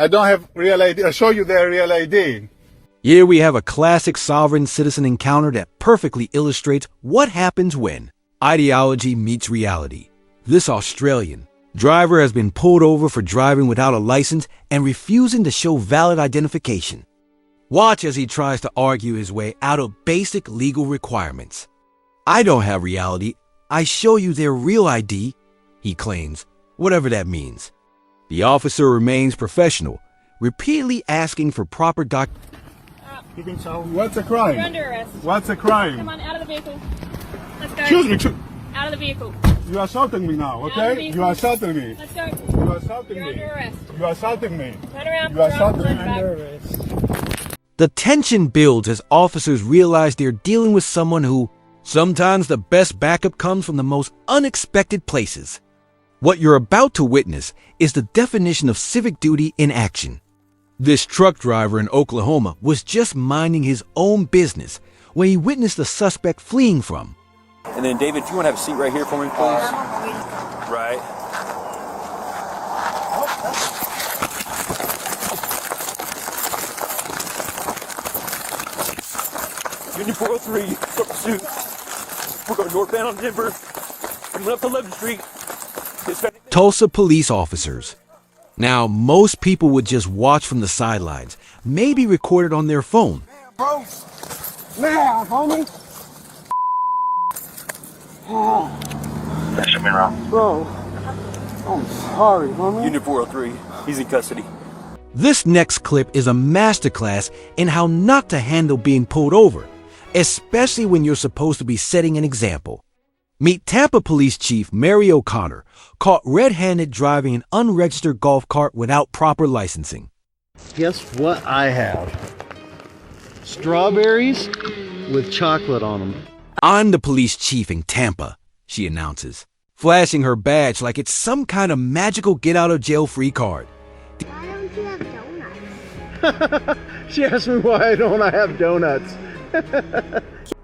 I don't have real ID. I'll show you their real ID. Here we have a classic sovereign citizen encounter that perfectly illustrates what happens when ideology meets reality. This Australian driver has been pulled over for driving without a license and refusing to show valid identification. Watch as he tries to argue his way out of basic legal requirements. I don't have reality. I show you their real ID, he claims, whatever that means. The officer remains professional, repeatedly asking for proper What's a crime? You're under arrest. What's a crime? Come on, out of the vehicle. Let's go. Excuse me. Out of the vehicle. You are assaulting me now, okay? You are assaulting me. Let's go. You are assaulting You're me. under arrest. You are assaulting me. Turn around. You are assaulting me. Under arrest. The tension builds as officers realize they're dealing with someone who, sometimes the best backup comes from the most unexpected places. What you're about to witness is the definition of civic duty in action. This truck driver in Oklahoma was just minding his own business when he witnessed the suspect fleeing from. And then, David, if you want to have a seat right here for me, please. Right. Union 403, pursuit. We're going northbound on Denver. Coming up to 11th Street. Tulsa police officers. Now, most people would just watch from the sidelines, maybe record it on their phone. Bro. Now, homie. That should be wrong. Bro. I'm sorry, homie. Union 403, he's in custody. This next clip is a masterclass in how not to handle being pulled over, especially when you're supposed to be setting an example. Meet Tampa Police Chief Mary O'Connor, caught red-handed driving an unregistered golf cart without proper licensing. Guess what I have? Strawberries with chocolate on them. I'm the police chief in Tampa, she announces, flashing her badge like it's some kind of magical get-out-of-jail-free card. Why don't you have donuts? She asked me why don't I have donuts.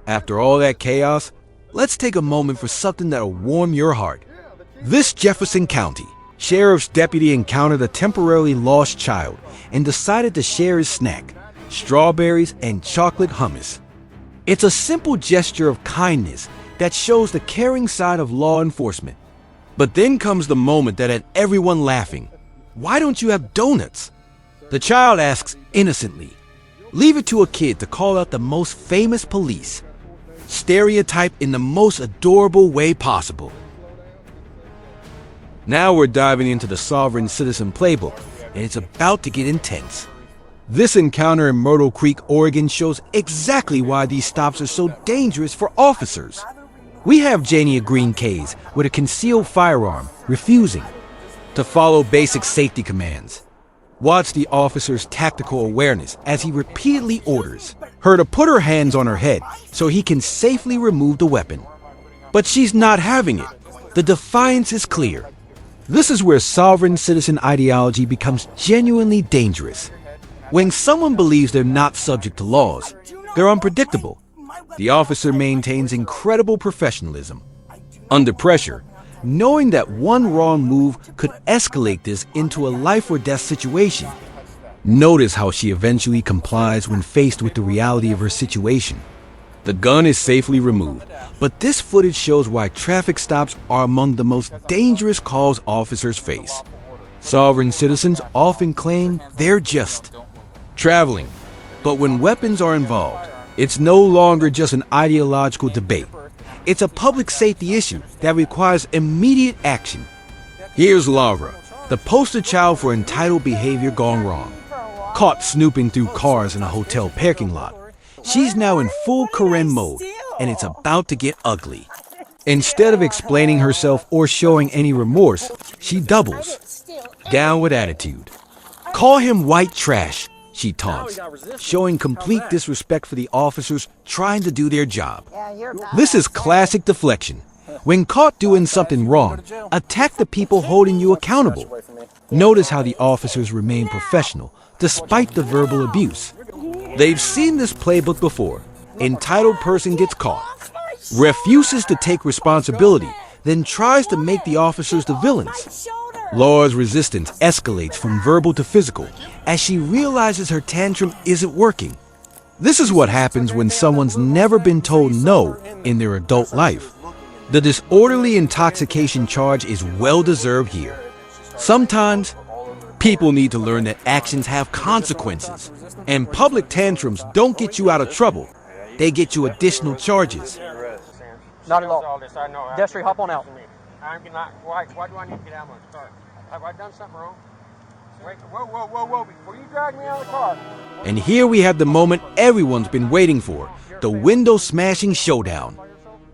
After all that chaos, let's take a moment for something that'll warm your heart. This Jefferson County sheriff's deputy encountered a temporarily lost child and decided to share his snack, strawberries and chocolate hummus. It's a simple gesture of kindness that shows the caring side of law enforcement. But then comes the moment that had everyone laughing. Why don't you have donuts? The child asks innocently. Leave it to a kid to call out the most famous police. Stereotype in the most adorable way possible. Now we're diving into the sovereign citizen playbook, and it's about to get intense. This encounter in Myrtle Creek, Oregon shows exactly why these stops are so dangerous for officers. We have Jania Green Case with a concealed firearm, refusing to follow basic safety commands. Watch the officer's tactical awareness as he repeatedly orders her to put her hands on her head so he can safely remove the weapon. But she's not having it. The defiance is clear. This is where sovereign citizen ideology becomes genuinely dangerous. When someone believes they're not subject to laws, they're unpredictable. The officer maintains incredible professionalism. Under pressure, knowing that one wrong move could escalate this into a life or death situation. Notice how she eventually complies when faced with the reality of her situation. The gun is safely removed, but this footage shows why traffic stops are among the most dangerous calls officers face. Sovereign citizens often claim they're just traveling, but when weapons are involved, it's no longer just an ideological debate. It's a public safety issue that requires immediate action. Here's Laura, the poster child for entitled behavior gone wrong. Caught snooping through cars in a hotel parking lot. She's now in full Karen mode, and it's about to get ugly. Instead of explaining herself or showing any remorse, she doubles down with attitude. Call him white trash, she taunts, showing complete disrespect for the officers trying to do their job. This is classic deflection. When caught doing something wrong, attack the people holding you accountable. Notice how the officers remain professional despite the verbal abuse. They've seen this playbook before. Entitled person gets caught, refuses to take responsibility, then tries to make the officers the villains. Laura's resistance escalates from verbal to physical as she realizes her tantrum isn't working. This is what happens when someone's never been told no in their adult life. The disorderly intoxication charge is well-deserved here. Sometimes, people need to learn that actions have consequences, and public tantrums don't get you out of trouble. They get you additional charges. Not at all. Destry, hop on out. Why do I need to get out of my car? Have I done something wrong? Wait, whoa. Before you drag me out of the car. And here we have the moment everyone's been waiting for, the window-smashing showdown.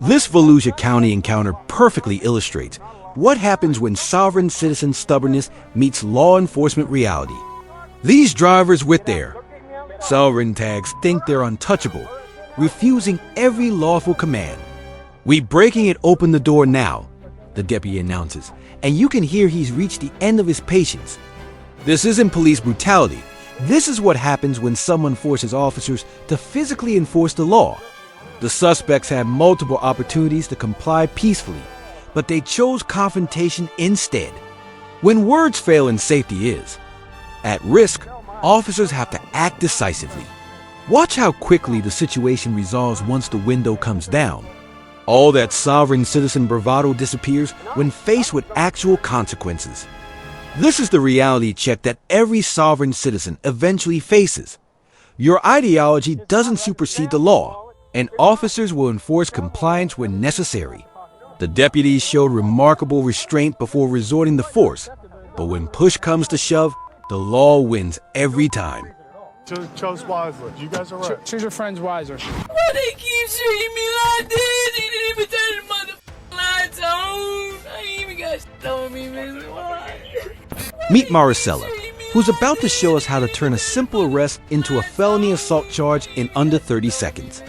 This Volusia County encounter perfectly illustrates what happens when sovereign citizen stubbornness meets law enforcement reality. These drivers with their sovereign tags think they're untouchable, refusing every lawful command. "We breaking it open the door now," the deputy announces, and you can hear he's reached the end of his patience. This isn't police brutality. This is what happens when someone forces officers to physically enforce the law. The suspects had multiple opportunities to comply peacefully, but they chose confrontation instead. When words fail and safety is at risk, officers have to act decisively. Watch how quickly the situation resolves once the window comes down. All that sovereign citizen bravado disappears when faced with actual consequences. This is the reality check that every sovereign citizen eventually faces. Your ideology doesn't supersede the law, and officers will enforce compliance when necessary. The deputies showed remarkable restraint before resorting to force, but when push comes to shove, the law wins every time. Chose wisely. You guys are right. Choose your friends wiser. Why they keep treating me like this? They didn't even turn the motherfucking lights on. I ain't even got shit on me, man. Why? Meet Maricela, who's about to show us how to turn a simple arrest into a felony assault charge in under 30 seconds.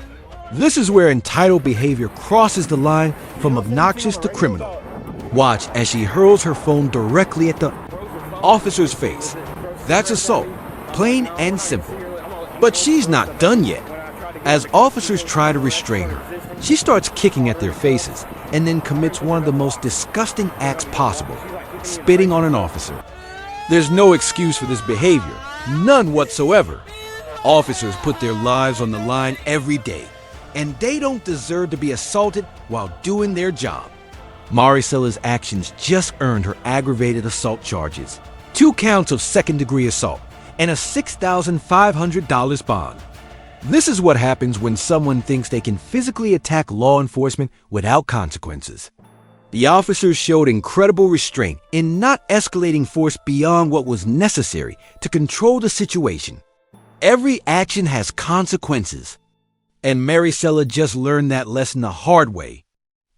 This is where entitled behavior crosses the line from obnoxious to criminal. Watch as she hurls her phone directly at the officer's face. That's assault, plain and simple. But she's not done yet. As officers try to restrain her, she starts kicking at their faces and then commits one of the most disgusting acts possible, spitting on an officer. There's no excuse for this behavior, none whatsoever. Officers put their lives on the line every day, and they don't deserve to be assaulted while doing their job. Maricela's actions just earned her aggravated assault charges, 2 counts of second-degree assault, and a $6,500 bond. This is what happens when someone thinks they can physically attack law enforcement without consequences. The officers showed incredible restraint in not escalating force beyond what was necessary to control the situation. Every action has consequences, and Maricela just learned that lesson the hard way.